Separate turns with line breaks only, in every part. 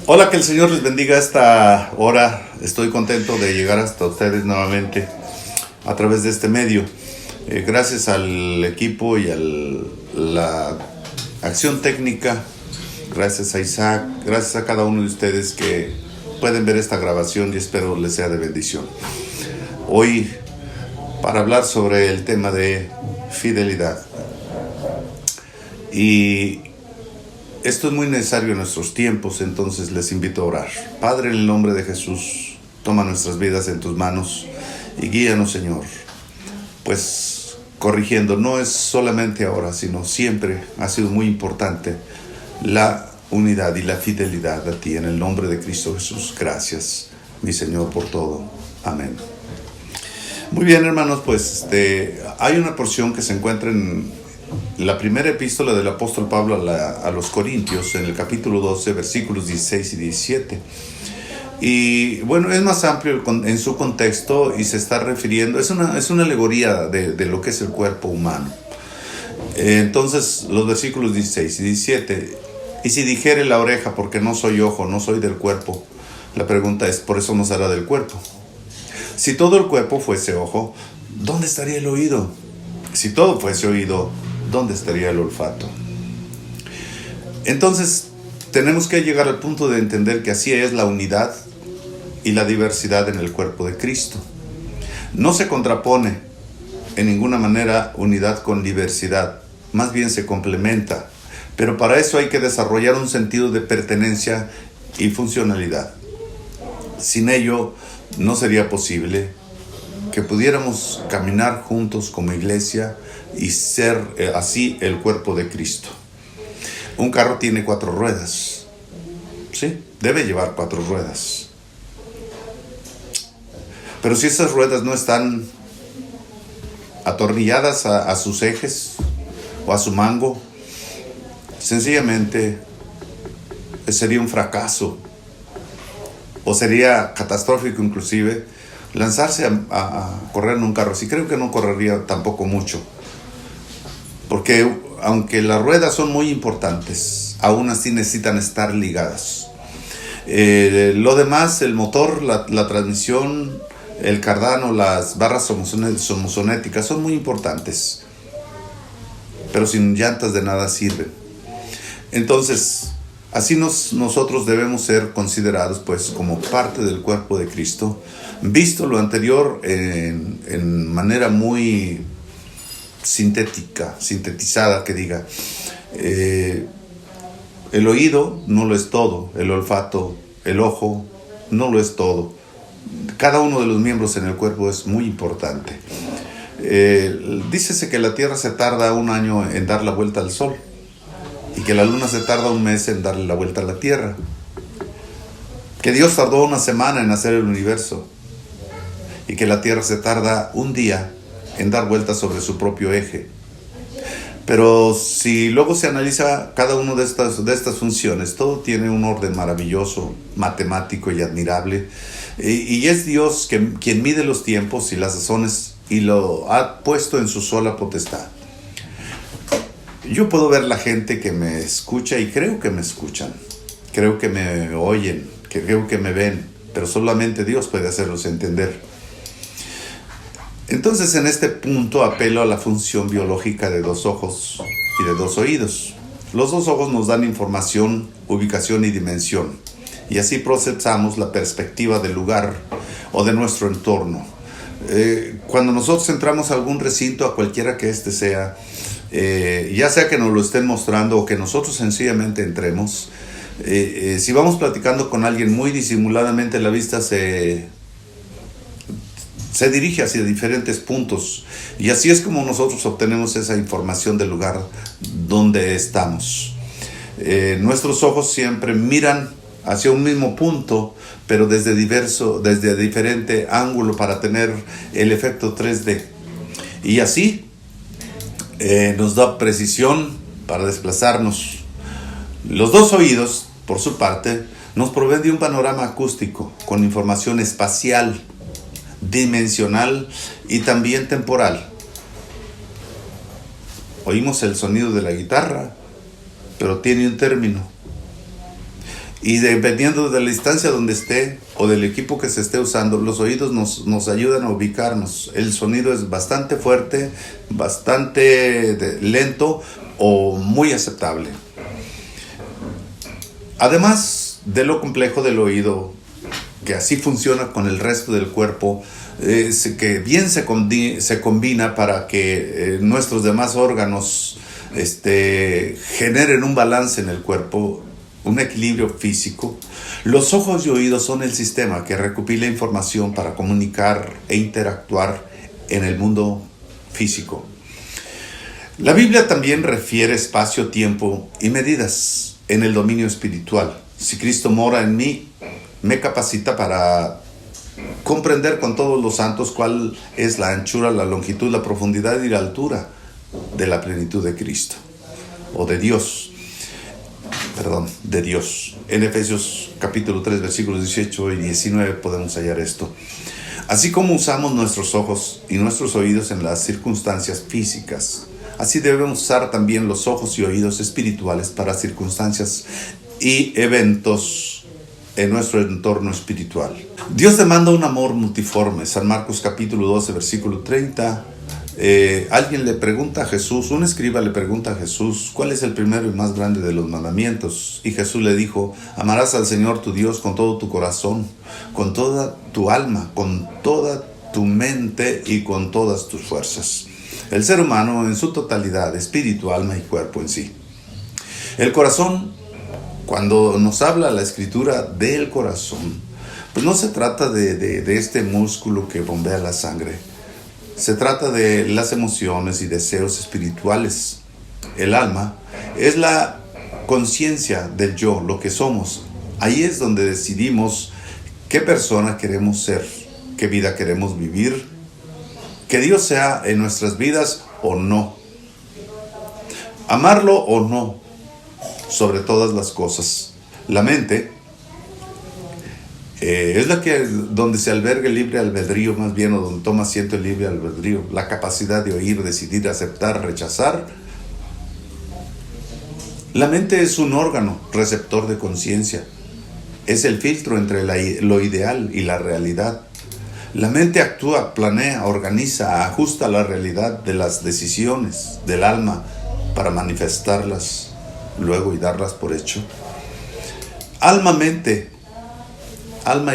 Hola, que el Señor les bendiga a esta hora. Estoy contento de llegar hasta ustedes nuevamente a través de este medio. Gracias al equipo y a la acción técnica. Gracias a Isaac. Gracias a cada uno de ustedes que pueden ver esta grabación y espero les sea de bendición. Hoy, para hablar sobre el tema de fidelidad. Y esto es muy necesario en nuestros tiempos, entonces les invito a orar. Padre, en el nombre de Jesús, toma nuestras vidas en tus manos y guíanos, Señor. Pues corrigiendo, no es solamente ahora, sino siempre ha sido muy importante la unidad y la fidelidad a ti. En el nombre de Cristo Jesús, gracias, mi Señor, por todo. Amén. Muy bien, hermanos, pues hay una porción que se encuentra en la primera epístola del apóstol Pablo a los Corintios, en el capítulo 12, versículos 16 y 17. Y bueno, es más amplio en su contexto y se está refiriendo, es una alegoría de lo que es el cuerpo humano. Entonces, los versículos 16 y 17. Y si dijere la oreja, porque no soy ojo, no soy del cuerpo, la pregunta es, ¿por eso no será del cuerpo? Si todo el cuerpo fuese ojo, ¿dónde estaría el oído? Si todo fuese oído, ¿dónde estaría el olfato? Entonces, tenemos que llegar al punto de entender que así es la unidad y la diversidad en el cuerpo de Cristo. No se contrapone en ninguna manera unidad con diversidad, más bien se complementa, pero para eso hay que desarrollar un sentido de pertenencia y funcionalidad. Sin ello, no sería posible que pudiéramos caminar juntos como iglesia y ser así el cuerpo de Cristo. Un carro tiene 4 ruedas, ¿sí? Debe llevar 4 ruedas. Pero si esas ruedas no están atornilladas a sus ejes o a su mango, sencillamente sería un fracaso o sería catastrófico inclusive lanzarse a correr en un carro. Sí, creo que no correría tampoco mucho, porque aunque las ruedas son muy importantes, aún así necesitan estar ligadas. Lo demás, el motor, la transmisión, el cardano, las barras somozonéticas son muy importantes, pero sin llantas de nada sirven. Entonces, así nosotros debemos ser considerados pues como parte del cuerpo de Cristo. Visto lo anterior en manera muy sintetizada, que diga, el oído no lo es todo, el olfato, el ojo no lo es todo. Cada uno de los miembros en el cuerpo es muy importante. Dícese que la Tierra se tarda 1 año en dar la vuelta al Sol y que la Luna se tarda 1 mes en darle la vuelta a la Tierra. Que Dios tardó 1 semana en hacer el universo y que la Tierra se tarda 1 día en dar vueltas sobre su propio eje. Pero si luego se analiza cada una de estas funciones, todo tiene un orden maravilloso, matemático y admirable. Y es Dios quien mide los tiempos y las sazones y lo ha puesto en su sola potestad. Yo puedo ver la gente que me escucha y creo que me escuchan, creo que me oyen, creo que me ven, pero solamente Dios puede hacerlos entender. Entonces, en este punto apelo a la función biológica de 2 ojos y de 2 oídos. Los 2 ojos nos dan información, ubicación y dimensión, y así procesamos la perspectiva del lugar o de nuestro entorno. Cuando nosotros entramos a algún recinto, a cualquiera que este sea, ya sea que nos lo estén mostrando o que nosotros sencillamente entremos, si vamos platicando con alguien muy disimuladamente, la vista se dirige hacia diferentes puntos y así es como nosotros obtenemos esa información del lugar donde estamos. Nuestros ojos siempre miran hacia un mismo punto, pero desde diferente ángulo para tener el efecto 3D. Y así nos da precisión para desplazarnos. Los 2 oídos, por su parte, nos proveen de un panorama acústico con información espacial, dimensional y también temporal. Oímos el sonido de la guitarra, pero tiene un término. Y dependiendo de la distancia donde esté o del equipo que se esté usando, los oídos nos ayudan a ubicarnos. El sonido es bastante fuerte, bastante lento o muy aceptable. Además de lo complejo del oído, que así funciona con el resto del cuerpo, que bien se combina para que nuestros demás órganos generen un balance en el cuerpo, un equilibrio físico. Los ojos y oídos son el sistema que recopila información para comunicar e interactuar en el mundo físico. La Biblia también refiere espacio, tiempo y medidas en el dominio espiritual. Si Cristo mora en mí, me capacita para comprender con todos los santos cuál es la anchura, la longitud, la profundidad y la altura de la plenitud de Cristo, o de Dios. De Dios. En Efesios capítulo 3, versículos 18 y 19 podemos hallar esto. Así como usamos nuestros ojos y nuestros oídos en las circunstancias físicas, así debemos usar también los ojos y oídos espirituales para circunstancias y eventos en nuestro entorno espiritual. Dios demanda un amor multiforme. San Marcos capítulo 12, versículo 30. Alguien le pregunta a Jesús, un escriba le pregunta a Jesús, ¿cuál es el primero y más grande de los mandamientos? Y Jesús le dijo, amarás al Señor tu Dios con todo tu corazón, con toda tu alma, con toda tu mente y con todas tus fuerzas. El ser humano en su totalidad, espíritu, alma y cuerpo en sí. El corazón, cuando nos habla la Escritura del corazón, pues no se trata de este músculo que bombea la sangre. Se trata de las emociones y deseos espirituales. El alma es la conciencia del yo, lo que somos. Ahí es donde decidimos qué persona queremos ser, qué vida queremos vivir, que Dios sea en nuestras vidas o no. Amarlo o no, sobre todas las cosas. La mente es donde se alberga el libre albedrío, más bien, o donde toma asiento el libre albedrío, la capacidad de oír, decidir, aceptar, rechazar. La mente es un órgano receptor de conciencia, es el filtro entre lo ideal y la realidad. La mente actúa, planea, organiza, ajusta la realidad de las decisiones del alma para manifestarlas luego y darlas por hecho. Alma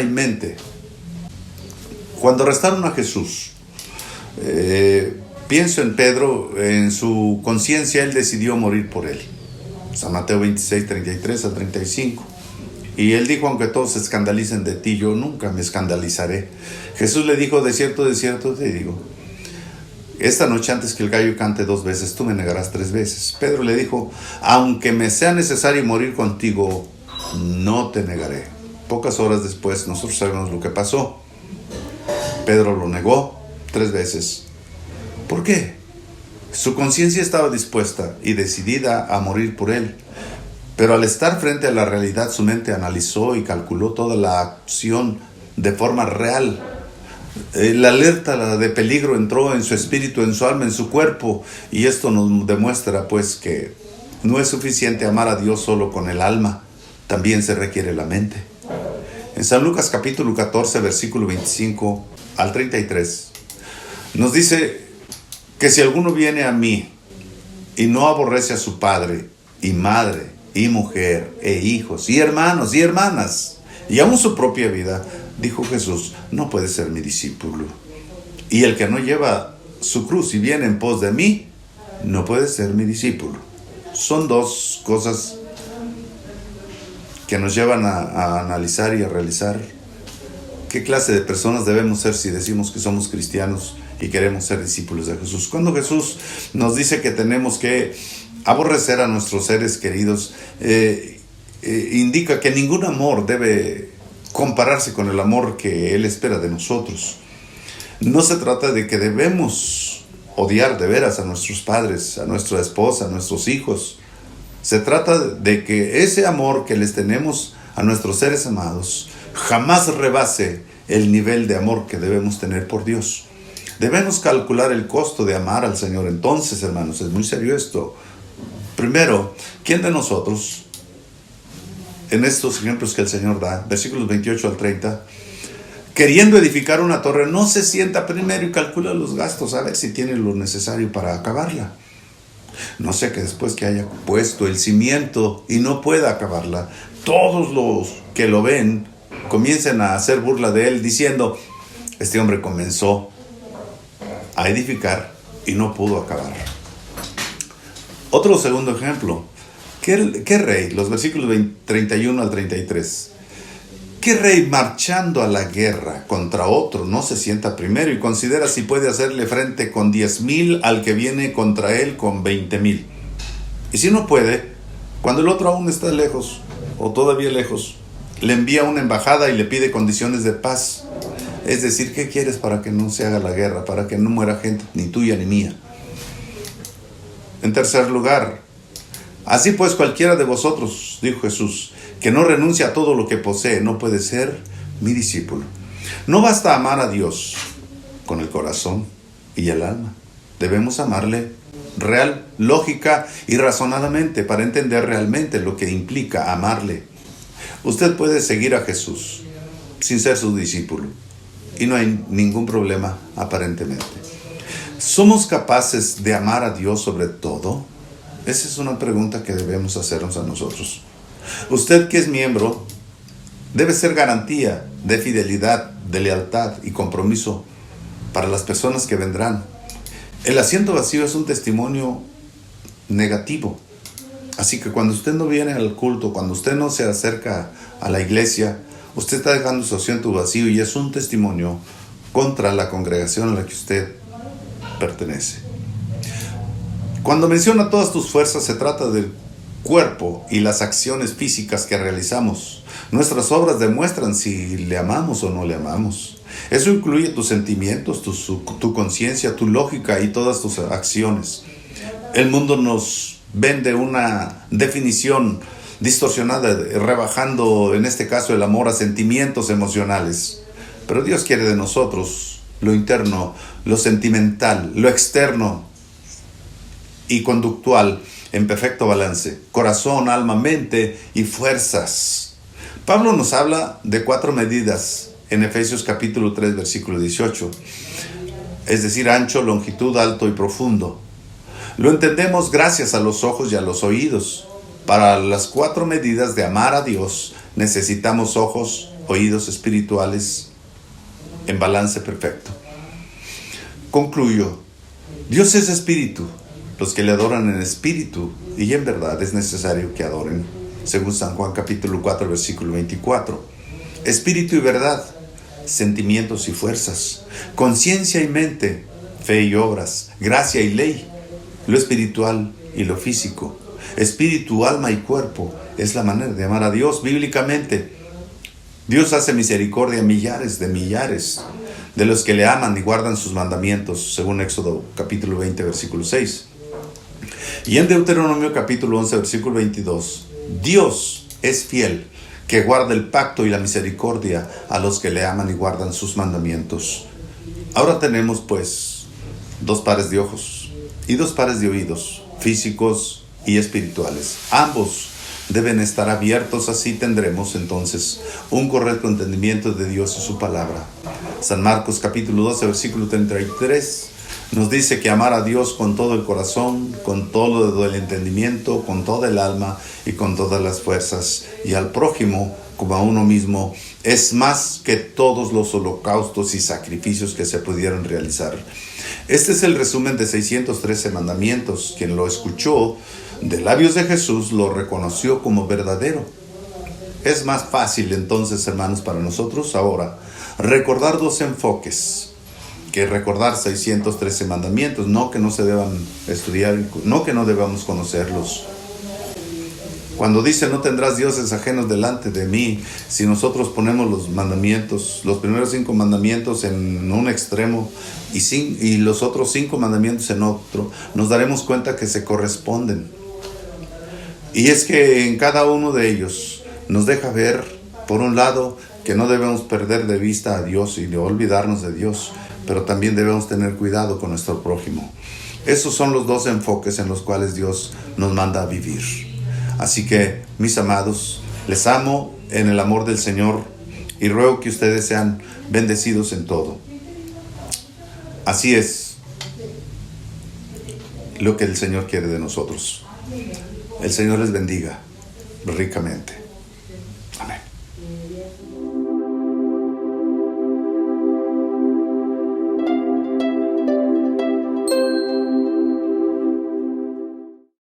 y mente. Cuando arrestaron a Jesús, pienso en Pedro, en su conciencia, él decidió morir por él. San Mateo 26, 33 al 35. Y él dijo, aunque todos se escandalicen de ti, yo nunca me escandalizaré. Jesús le dijo, de cierto te digo, esta noche antes que el gallo cante 2 veces, tú me negarás 3 veces. Pedro le dijo, aunque me sea necesario morir contigo, no te negaré. Pocas horas después, nosotros sabemos lo que pasó. Pedro lo negó 3 veces. ¿Por qué? Su conciencia estaba dispuesta y decidida a morir por él. Pero al estar frente a la realidad, su mente analizó y calculó toda la acción de forma real. La alerta de peligro entró en su espíritu, en su alma, en su cuerpo. Y esto nos demuestra pues que no es suficiente amar a Dios solo con el alma. También se requiere la mente. En San Lucas capítulo 14, versículo 25 al 33, nos dice que si alguno viene a mí y no aborrece a su padre y madre y mujer e hijos y hermanos y hermanas y aún su propia vida, dijo Jesús, no puede ser mi discípulo. Y el que no lleva su cruz y viene en pos de mí, no puede ser mi discípulo. Son 2 cosas que nos llevan a analizar y a realizar qué clase de personas debemos ser si decimos que somos cristianos y queremos ser discípulos de Jesús. Cuando Jesús nos dice que tenemos que aborrecer a nuestros seres queridos, indica que ningún amor debe compararse con el amor que Él espera de nosotros. No se trata de que debemos odiar de veras a nuestros padres, a nuestra esposa, a nuestros hijos. Se trata de que ese amor que les tenemos a nuestros seres amados jamás rebase el nivel de amor que debemos tener por Dios. Debemos calcular el costo de amar al Señor. Entonces, hermanos, es muy serio esto. Primero, ¿quién de nosotros en estos ejemplos que el Señor da, versículos 28 al 30, queriendo edificar una torre, no se sienta primero y calcula los gastos, a ver si tiene lo necesario para acabarla. No sé que después que haya puesto el cimiento y no pueda acabarla, todos los que lo ven comiencen a hacer burla de él, diciendo, este hombre comenzó a edificar y no pudo acabar. Otro segundo ejemplo. ¿Qué rey? Los versículos 31 al 33. ¿Qué rey marchando a la guerra contra otro no se sienta primero y considera si puede hacerle frente con 10,000 al que viene contra él con 20,000? Y si no puede, cuando el otro aún está lejos o todavía lejos, le envía una embajada y le pide condiciones de paz. Es decir, ¿qué quieres para que no se haga la guerra? Para que no muera gente ni tuya ni mía. En tercer lugar, así pues cualquiera de vosotros, dijo Jesús, que no renuncia a todo lo que posee, no puede ser mi discípulo. No basta amar a Dios con el corazón y el alma. Debemos amarle real, lógica y razonadamente para entender realmente lo que implica amarle. Usted puede seguir a Jesús sin ser su discípulo y no hay ningún problema aparentemente. ¿Somos capaces de amar a Dios sobre todo? Esa es una pregunta que debemos hacernos a nosotros. Usted que es miembro debe ser garantía de fidelidad, de lealtad y compromiso para las personas que vendrán. El asiento vacío es un testimonio negativo. Así que cuando usted no viene al culto, cuando usted no se acerca a la iglesia, usted está dejando su asiento vacío y es un testimonio contra la congregación a la que usted pertenece. Cuando menciona todas tus fuerzas, se trata del cuerpo y las acciones físicas que realizamos. Nuestras obras demuestran si le amamos o no le amamos. Eso incluye tus sentimientos, tu conciencia, tu lógica y todas tus acciones. El mundo nos vende una definición distorsionada, rebajando en este caso el amor a sentimientos emocionales. Pero Dios quiere de nosotros lo interno, lo sentimental, lo externo y conductual en perfecto balance, corazón, alma, mente y fuerzas. Pablo nos habla de 4 medidas en Efesios capítulo 3, versículo 18, es decir, ancho, longitud, alto y profundo. Lo entendemos gracias a los ojos y a los oídos. Para las 4 medidas de amar a Dios, necesitamos ojos, oídos espirituales en balance perfecto. Concluyo, Dios es espíritu. Los que le adoran en espíritu y en verdad es necesario que adoren, según San Juan capítulo 4, versículo 24. Espíritu y verdad, sentimientos y fuerzas, conciencia y mente, fe y obras, gracia y ley, lo espiritual y lo físico. Espíritu, alma y cuerpo es la manera de amar a Dios bíblicamente. Dios hace misericordia a millares de los que le aman y guardan sus mandamientos, según Éxodo capítulo 20, versículo 6. Y en Deuteronomio capítulo 11, versículo 22, Dios es fiel, que guarda el pacto y la misericordia a los que le aman y guardan sus mandamientos. Ahora tenemos pues 2 pares de ojos y 2 pares de oídos, físicos y espirituales. Ambos deben estar abiertos, así tendremos entonces un correcto entendimiento de Dios y su palabra. San Marcos capítulo 12, versículo 33 nos dice que amar a Dios con todo el corazón, con todo el entendimiento, con toda el alma y con todas las fuerzas, y al prójimo como a uno mismo, es más que todos los holocaustos y sacrificios que se pudieran realizar. Este es el resumen de 613 mandamientos. Quien lo escuchó de labios de Jesús lo reconoció como verdadero. Es más fácil entonces, hermanos, para nosotros ahora recordar 2 enfoques que recordar 613 mandamientos, no que no se deban estudiar, no que no debamos conocerlos. Cuando dice no tendrás dioses ajenos delante de mí, si nosotros ponemos los mandamientos, los primeros 5 mandamientos en un extremo y los otros 5 mandamientos en otro, nos daremos cuenta que se corresponden. Y es que en cada uno de ellos nos deja ver, por un lado, que no debemos perder de vista a Dios y de olvidarnos de Dios, pero también debemos tener cuidado con nuestro prójimo. Esos son los 2 enfoques en los cuales Dios nos manda a vivir. Así que, mis amados, Les amo en el amor del Señor y ruego que ustedes sean bendecidos en todo. Así es lo que el Señor quiere de nosotros. El Señor les bendiga ricamente.